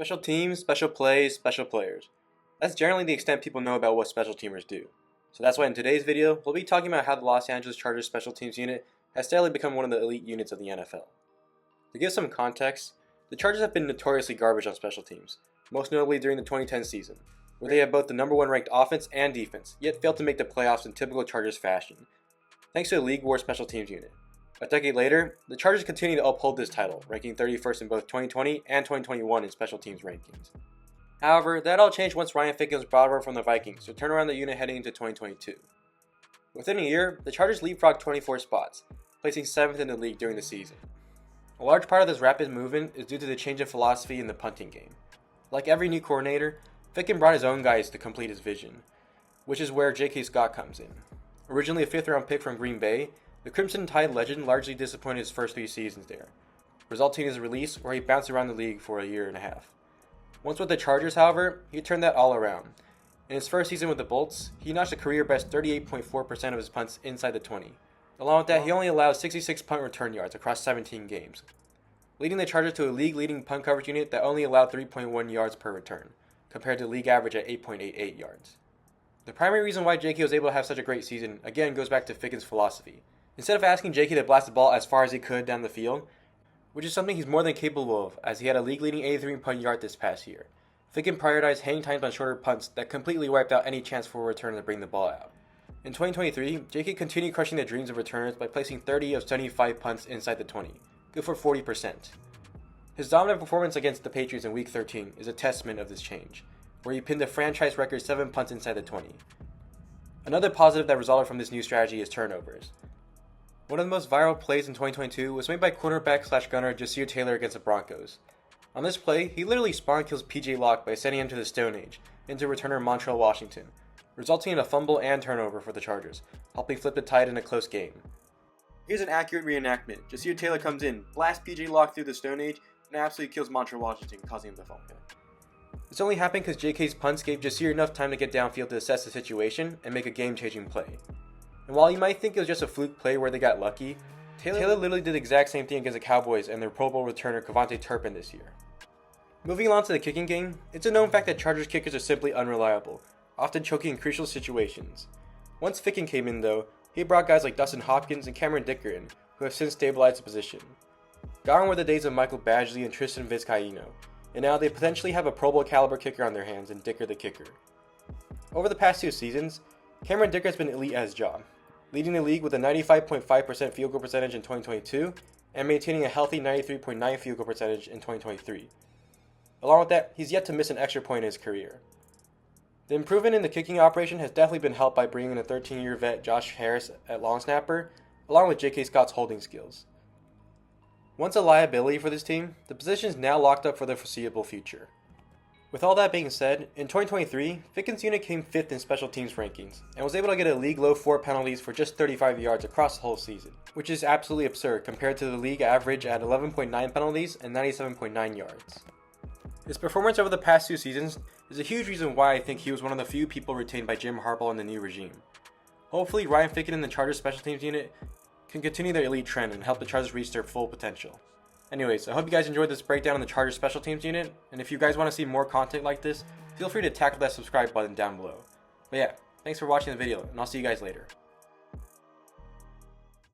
Special teams, special plays, special players. That's generally the extent people know about what special teamers do. So that's why in today's video, we'll be talking about how the Los Angeles Chargers special teams unit has steadily become one of the elite units of the NFL. To give some context, the Chargers have been notoriously garbage on special teams, most notably during the 2010 season, where they had both the #1 ranked offense and defense, yet failed to make the playoffs in typical Chargers fashion, thanks to a league war special teams unit. A decade later, the Chargers continue to uphold this title, ranking 31st in both 2020 and 2021 in special teams rankings. However, that all changed once Ryan Ficken was brought over from the Vikings to turn around the unit heading into 2022. Within a year, the Chargers leapfrogged 24 spots, placing 7th in the league during the season. A large part of this rapid movement is due to the change in philosophy in the punting game. Like every new coordinator, Ficken brought his own guys to complete his vision, which is where J.K. Scott comes in. Originally a 5th-round pick from Green Bay, the Crimson Tide legend largely disappointed his first 3 seasons there, resulting in his release where he bounced around the league for a year and a half. Once with the Chargers, however, he turned that all around. In his first season with the Bolts, he notched a career-best 38.4% of his punts inside the 20. Along with that, he only allowed 66 punt return yards across 17 games, leading the Chargers to a league-leading punt coverage unit that only allowed 3.1 yards per return, compared to league average at 8.88 yards. The primary reason why J.K. was able to have such a great season, again, goes back to Ficken's philosophy. Instead of asking J.K. to blast the ball as far as he could down the field, which is something he's more than capable of, as he had a league-leading 83 punt yard this past year, Ficken prioritized hang times on shorter punts that completely wiped out any chance for a return to bring the ball out. In 2023, J.K. continued crushing the dreams of returners by placing 30 of 75 punts inside the 20, good for 40%. His dominant performance against the Patriots in Week 13 is a testament of this change, where he pinned a franchise record 7 punts inside the 20. Another positive that resulted from this new strategy is turnovers. One of the most viral plays in 2022 was made by cornerback/gunner Jasir Taylor against the Broncos. On this play, he literally spawn kills PJ Locke by sending him to the Stone Age into returner Montreal Washington, resulting in a fumble and turnover for the Chargers, helping flip the tide in a close game. Here's an accurate reenactment. Jasir Taylor comes in, blasts PJ Locke through the Stone Age, and absolutely kills Montreal Washington, causing him to fumble. This only happened because JK's punts gave Jasir enough time to get downfield to assess the situation and make a game-changing play. And while you might think it was just a fluke play where they got lucky, Taylor literally did the exact same thing against the Cowboys and their Pro Bowl returner Kevontae Turpin this year. Moving along to the kicking game, it's a known fact that Chargers kickers are simply unreliable, often choking in crucial situations. Once Ficken came in though, he brought guys like Dustin Hopkins and Cameron Dicker in, who have since stabilized the position. Gone were the days of Michael Badgley and Tristan Vizcaíno, and now they potentially have a Pro Bowl caliber kicker on their hands in Dicker the kicker. Over the past 2 seasons, Cameron Dicker has been elite at his job, leading the league with a 95.5% field goal percentage in 2022 and maintaining a healthy 93.9% field goal percentage in 2023. Along with that, he's yet to miss an extra point in his career. The improvement in the kicking operation has definitely been helped by bringing in a 13-year vet Josh Harris at long snapper, along with J.K. Scott's holding skills. Once a liability for this team, the position is now locked up for the foreseeable future. With all that being said, in 2023, Ficken's unit came 5th in special teams rankings, and was able to get a league-low 4 penalties for just 35 yards across the whole season, which is absolutely absurd compared to the league average at 11.9 penalties and 97.9 yards. His performance over the past 2 seasons is a huge reason why I think he was one of the few people retained by Jim Harbaugh in the new regime. Hopefully, Ryan Ficken and the Chargers special teams unit can continue their elite trend and help the Chargers reach their full potential. Anyways, I hope you guys enjoyed this breakdown on the Chargers special teams unit, and if you guys want to see more content like this, feel free to tackle that subscribe button down below. But yeah, thanks for watching the video, and I'll see you guys later.